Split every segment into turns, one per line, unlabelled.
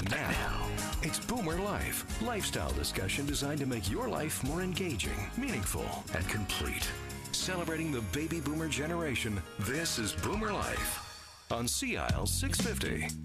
And now, it's BoomerLife, lifestyle discussion designed to make your life more engaging, meaningful, and complete. Celebrating the baby boomer generation, this is BoomerLife on CIL 650.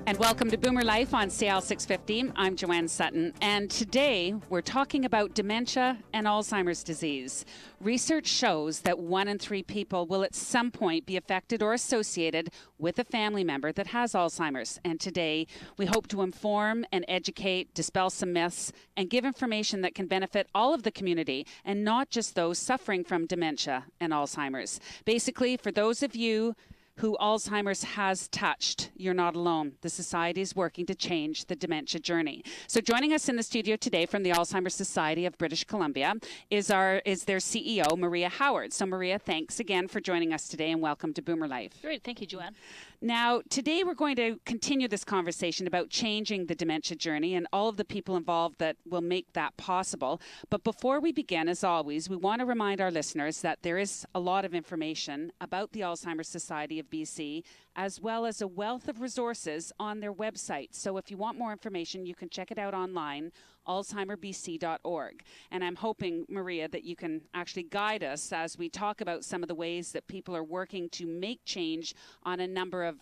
And welcome to BoomerLife on CL 650. I'm Joanne Sutton, and today we're talking about dementia and Alzheimer's disease. Research shows that 1 in 3 people will at some point be affected or associated with a family member that has Alzheimer's. And today we hope to inform and educate, dispel some myths, and give information that can benefit all of the community and not just those suffering from dementia and Alzheimer's. Basically, for those of you who Alzheimer's has touched, you're not alone. The Society is working to change the dementia journey. So joining us in the studio today from the Alzheimer's Society of British Columbia is their CEO, Maria Howard. So Maria, thanks again for joining us today and welcome to BoomerLife.
Great, thank you, Joanne.
Now, today we're going to continue this conversation about changing the dementia journey and all of the people involved that will make that possible. But before we begin, as always, we want to remind our listeners that there is a lot of information about the Alzheimer's Society of BC, as well as a wealth of resources on their website. So if you want more information, you can check it out online, alzheimerbc.org. And I'm hoping, Maria, that you can actually guide us as we talk about some of the ways that people are working to make change on a number of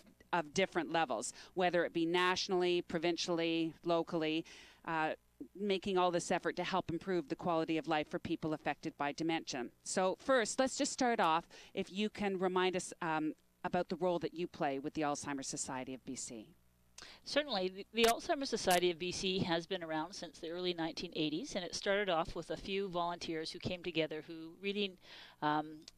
different levels, whether it be nationally, provincially, locally, making all this effort to help improve the quality of life for people affected by dementia. So first, let's just start off, if you can remind us about the role that you play with the Alzheimer's Society of BC.
Certainly. The Alzheimer's Society of BC has been around since the early 1980s, and it started off with a few volunteers who came together who really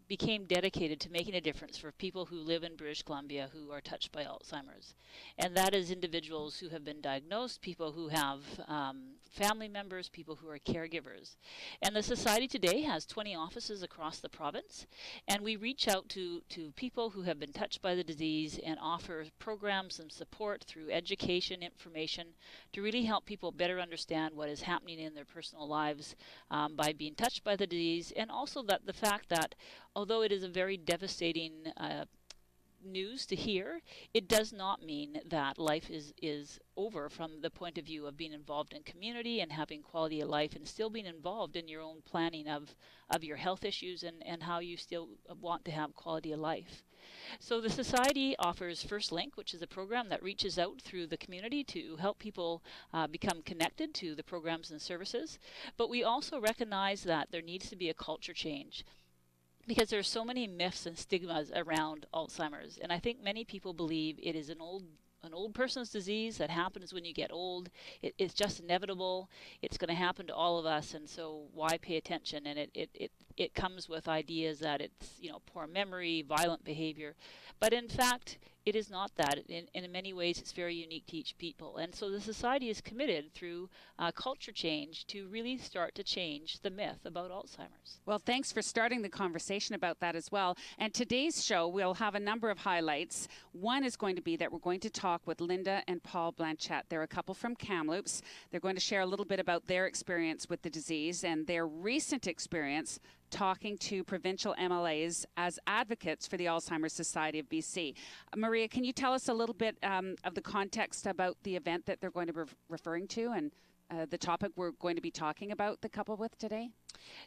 became dedicated to making a difference for people who live in British Columbia who are touched by Alzheimer's. And that is individuals who have been diagnosed, people who have family members, people who are caregivers. And the Society today has 20 offices across the province, and we reach out to people who have been touched by the disease and offer programs and support through education, information, to really help people better understand what is happening in their personal lives by being touched by the disease, and also that the fact that although it is a very devastating news to hear, it does not mean that life is over from the point of view of being involved in community and having quality of life and still being involved in your own planning of your health issues and how you still want to have quality of life. So the Society offers First Link, which is a program that reaches out through the community to help people become connected to the programs and services. But we also recognize that there needs to be a culture change, because there are so many myths and stigmas around Alzheimer's. And I think many people believe it is an old person's disease that happens when you get old. It's just inevitable. It's going to happen to all of us, and so why pay attention? And it comes with ideas that it's, poor memory, violent behavior. But in fact, it is not that. In many ways, it's very unique to each people. And so the Society is committed through culture change to really start to change the myth about Alzheimer's.
Well, thanks for starting the conversation about that as well. And today's show, we'll have a number of highlights. One is going to be that we're going to talk with Linda and Paul Blanchette. They're a couple from Kamloops. They're going to share a little bit about their experience with the disease and their recent experience talking to provincial MLAs as advocates for the Alzheimer's Society of BC. Maria, can you tell us a little bit of the context about the event that they're going to be referring to and the topic we're going to be talking about the couple with today?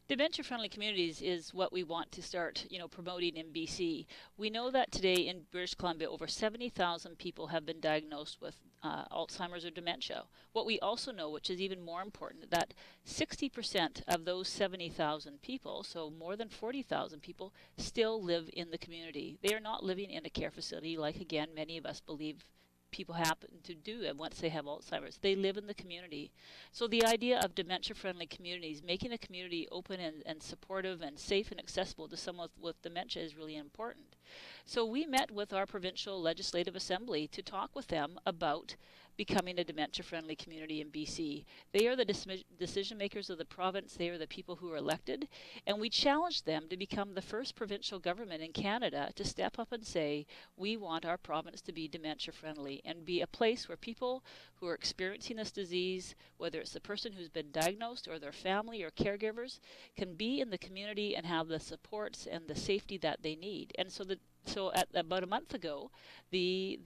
Dementia-friendly communities is what we want to start, promoting in BC. We know that today in British Columbia, over 70,000 people have been diagnosed with Alzheimer's or dementia. What we also know, which is even more important, that 60% of those 70,000 people, so more than 40,000 people, still live in the community. They are not living in a care facility like, again, many of us believe people happen to do once they have Alzheimer's. They live in the community. So the idea of dementia-friendly communities, making a community open and supportive and safe and accessible to someone with dementia is really important. So we met with our provincial legislative assembly to talk with them about becoming a dementia-friendly community in BC. They are the decision makers of the province. They are the people who are elected. And we challenged them to become the first provincial government in Canada to step up and say, we want our province to be dementia-friendly and be a place where people who are experiencing this disease, whether it's the person who's been diagnosed or their family or caregivers, can be in the community and have the supports and the safety that they need. And so So about a month ago, the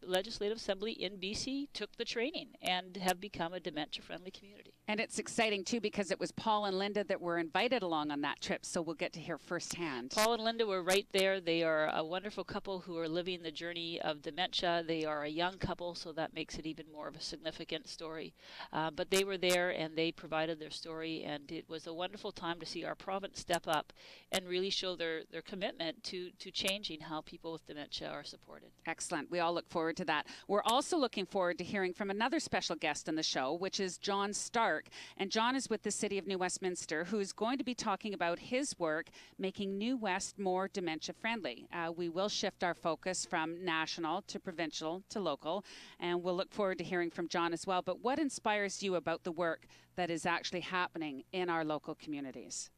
Legislative Assembly in BC took the training and have become a dementia-friendly community.
And it's exciting, too, because it was Paul and Linda that were invited along on that trip, so we'll get to hear firsthand.
Paul and Linda were right there. They are a wonderful couple who are living the journey of dementia. They are a young couple, so that makes it even more of a significant story. But they were there, and they provided their story, and it was a wonderful time to see our province step up and really show their commitment to changing how people with dementia are supported.
Excellent. We all look forward to that. We're also looking forward to hearing from another special guest on the show, which is John Stark. And John is with the City of New Westminster, who's going to be talking about his work making New West more dementia-friendly. We will shift our focus from national to provincial to local, and we'll look forward to hearing from John as well. But what inspires you about the work that is actually happening in our local communities?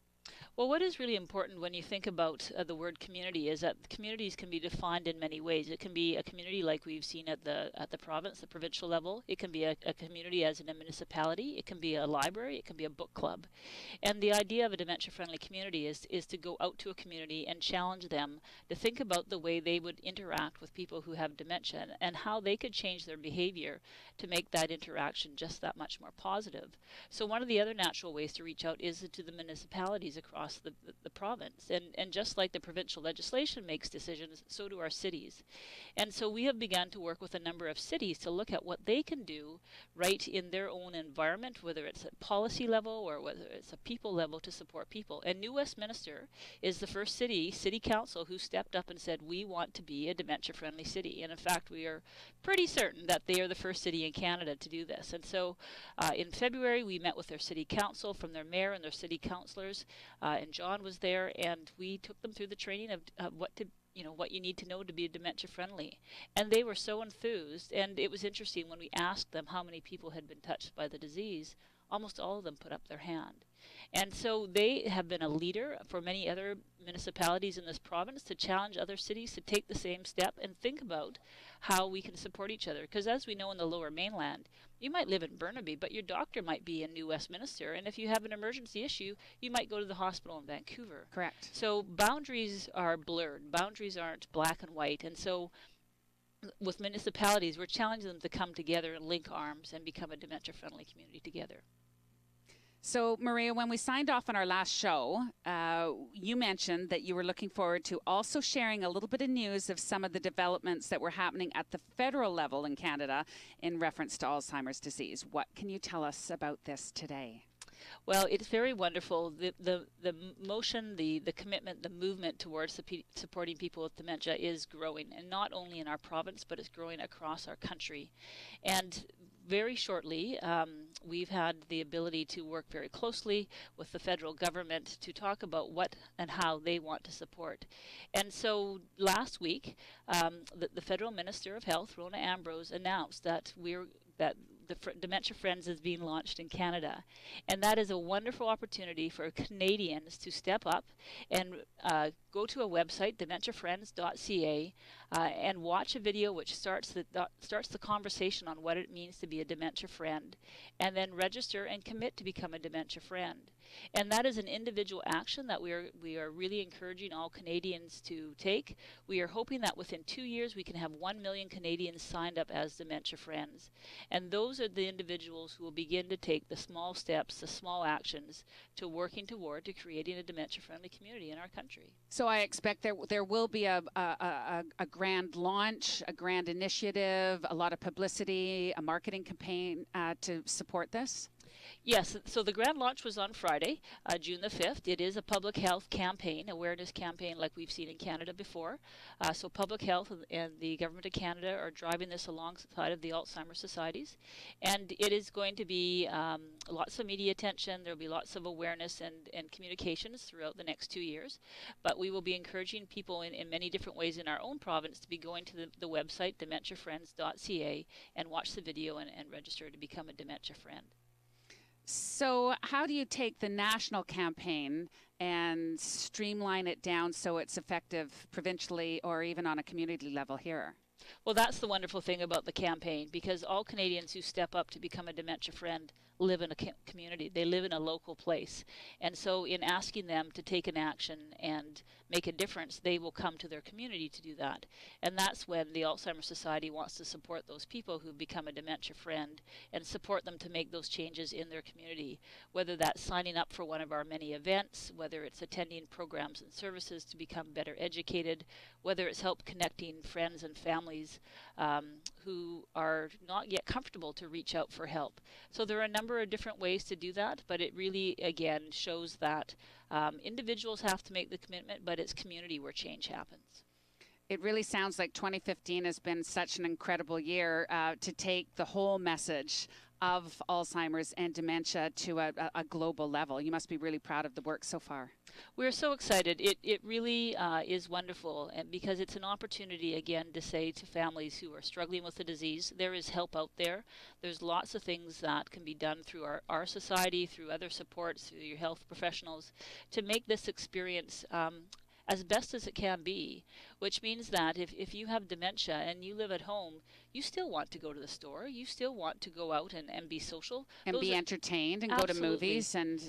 Well, what is really important when you think about the word community is that communities can be defined in many ways. It can be a community like we've seen at the province, the provincial level. It can be a community as in a municipality. It can be a library. It can be a book club. And the idea of a dementia-friendly community is to go out to a community and challenge them to think about the way they would interact with people who have dementia and how they could change their behavior to make that interaction just that much more positive. So one of the other natural ways to reach out is to the municipalities across the province. And just like the provincial legislation makes decisions, so do our cities. And so we have begun to work with a number of cities to look at what they can do right in their own environment, whether it's at policy level or whether it's a people level to support people. And New Westminster is the first city council who stepped up and said, we want to be a dementia-friendly city. And in fact, we are pretty certain that they are the first city in Canada to do this. And so in February, we met with their city council, from their mayor and their city councillors, and John was there, and we took them through the training of what you need to know to be dementia friendly. And they were so enthused, and it was interesting when we asked them how many people had been touched by the disease, almost all of them put up their hand. And so they have been a leader for many other municipalities in this province to challenge other cities to take the same step and think about how we can support each other. Because as we know in the Lower Mainland, you might live in Burnaby, but your doctor might be in New Westminster. And if you have an emergency issue, you might go to the hospital in Vancouver.
Correct.
So boundaries are blurred. Boundaries aren't black and white. And so with municipalities, we're challenging them to come together and link arms and become a dementia-friendly community together.
So, Maria, when we signed off on our last show, you mentioned that you were looking forward to also sharing a little bit of news of some of the developments that were happening at the federal level in Canada in reference to Alzheimer's disease. What can you tell us about this today?
Well, it's very wonderful. The motion, the commitment, the movement towards supporting people with dementia is growing, and not only in our province, but it's growing across our country. And very shortly, we've had the ability to work very closely with the federal government to talk about what and how they want to support. And so last week, the Federal Minister of Health, Rona Ambrose, announced that the Dementia Friends is being launched in Canada. And that is a wonderful opportunity for Canadians to step up and go to a website, DementiaFriends.ca, and watch a video which starts the conversation on what it means to be a dementia friend, and then register and commit to become a dementia friend. And that is an individual action that we are really encouraging all Canadians to take. We are hoping that within 2 years we can have 1 million Canadians signed up as dementia friends. And those are the individuals who will begin to take the small steps, the small actions to working toward to creating a dementia-friendly community in our country.
So I expect there will be a grand launch, a grand initiative, a lot of publicity, a marketing campaign to support this?
Yes, so the grand launch was on Friday, June the 5th. It is a public health campaign, awareness campaign like we've seen in Canada before. So Public Health and the Government of Canada are driving this alongside of the Alzheimer's Societies. And it is going to be lots of media attention. There will be lots of awareness and communications throughout the next 2 years. But we will be encouraging people in many different ways in our own province to be going to the website, DementiaFriends.ca, and watch the video and register to become a dementia friend.
So how do you take the national campaign and streamline it down so it's effective provincially or even on a community level here?
Well, that's the wonderful thing about the campaign, because all Canadians who step up to become a dementia friend live in a community. They live in a local place. And so in asking them to take an action and make a difference, they will come to their community to do that. And that's when the Alzheimer's Society wants to support those people who become a dementia friend and support them to make those changes in their community, whether that's signing up for one of our many events, whether it's attending programs and services to become better educated, whether it's help connecting friends and families who are not yet comfortable to reach out for help. So there are a number of different ways to do that, but it really, again, shows that individuals have to make the commitment, but it's community where change happens.
It really sounds like 2015 has been such an incredible year to take the whole message of Alzheimer's and dementia to a global level. You must be really proud of the work so far.
We're so excited. It really is wonderful, and because it's an opportunity, again, to say to families who are struggling with the disease, there is help out there. There's lots of things that can be done through our society, through other supports, through your health professionals, to make this experience as best as it can be, which means that if you have dementia and you live at home, you still want to go to the store, you still want to go out and be social.
And be entertained and go to movies and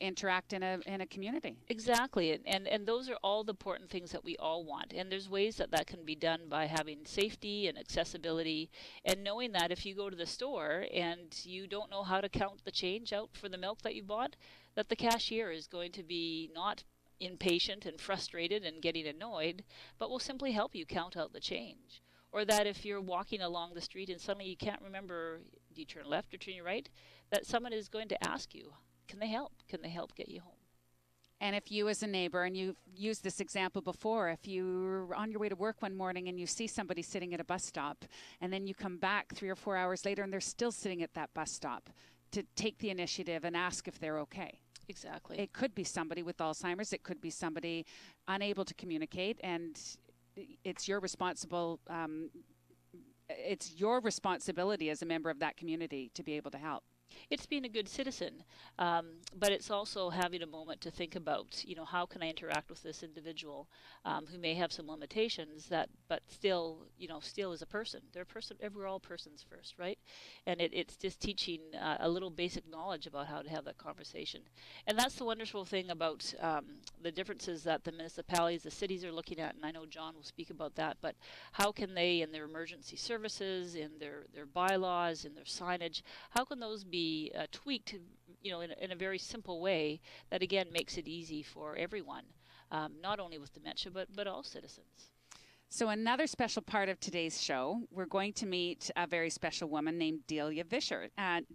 interact in a community.
Exactly, and those are all the important things that we all want. And there's ways that can be done by having safety and accessibility, and knowing that if you go to the store and you don't know how to count the change out for the milk that you bought, that the cashier is going to be not impatient and frustrated and getting annoyed, but will simply help you count out the change. Or that if you're walking along the street and suddenly you can't remember, do you turn left or turn right, that someone is going to ask you, can they help? Can they help get you home?
And if you as a neighbor, and you've used this example before, if you're on your way to work one morning and you see somebody sitting at a bus stop, and then you come back 3 or 4 hours later and they're still sitting at that bus stop, to take the initiative and ask if they're okay.
Exactly.
It could be somebody with Alzheimer's. It could be somebody unable to communicate, and it's your it's your responsibility as a member of that community to be able to help.
It's being a good citizen, but it's also having a moment to think about, how can I interact with this individual who may have some limitations but still, still is a person. They're a person. We're all persons first, right? And it's just teaching a little basic knowledge about how to have that conversation. And that's the wonderful thing about the differences that the municipalities, the cities are looking at, and I know John will speak about that, but how can they, in their emergency services, in their bylaws, in their signage, how can those be tweaked, in a very simple way that again makes it easy for everyone, not only with dementia but all citizens.
So another special part of today's show, we're going to meet a very special woman named Delia Vischer.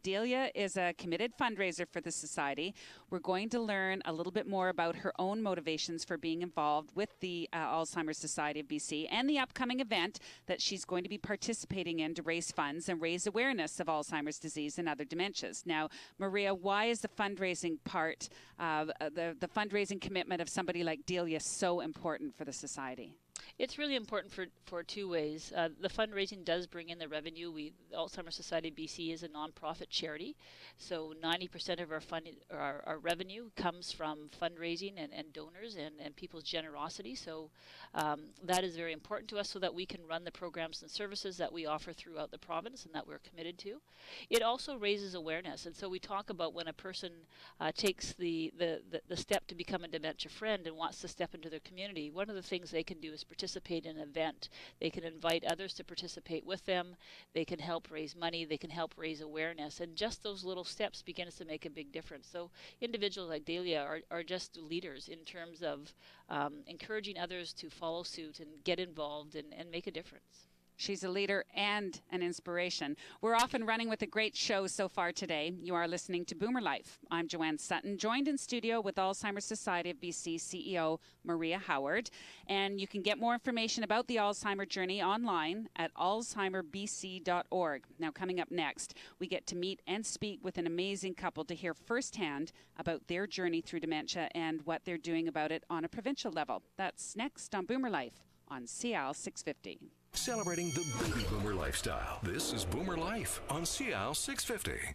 Delia is a committed fundraiser for the Society. We're going to learn a little bit more about her own motivations for being involved with the Alzheimer's Society of BC and the upcoming event that she's going to be participating in to raise funds and raise awareness of Alzheimer's disease and other dementias. Now, Maria, why is the fundraising part, the fundraising commitment of somebody like Delia so important for the Society?
It's really important for two ways. The fundraising does bring in the revenue. The Alzheimer's Society BC is a nonprofit charity, so 90% of our revenue comes from fundraising and donors and people's generosity. So that is very important to us, so that we can run the programs and services that we offer throughout the province and that we're committed to. It also raises awareness, and so we talk about when a person takes the step to become a dementia friend and wants to step into their community. One of the things they can do is participate in an event. They can invite others to participate with them. They can help raise money. They can help raise awareness. And just those little steps begins to make a big difference. So individuals like Delia are just leaders in terms of encouraging others to follow suit and get involved and make a difference.
She's a leader and an inspiration. We're off and running with a great show so far today. You are listening to Boomer Life. I'm Joanne Sutton, joined in studio with Alzheimer's Society of BC CEO Maria Howard. And you can get more information about the Alzheimer journey online at alzheimerbc.org. Now, coming up next, we get to meet and speak with an amazing couple to hear firsthand about their journey through dementia and what they're doing about it on a provincial level. That's next on Boomer Life on CL 650.
Celebrating the baby boomer lifestyle. This is Boomer Life on CL 650.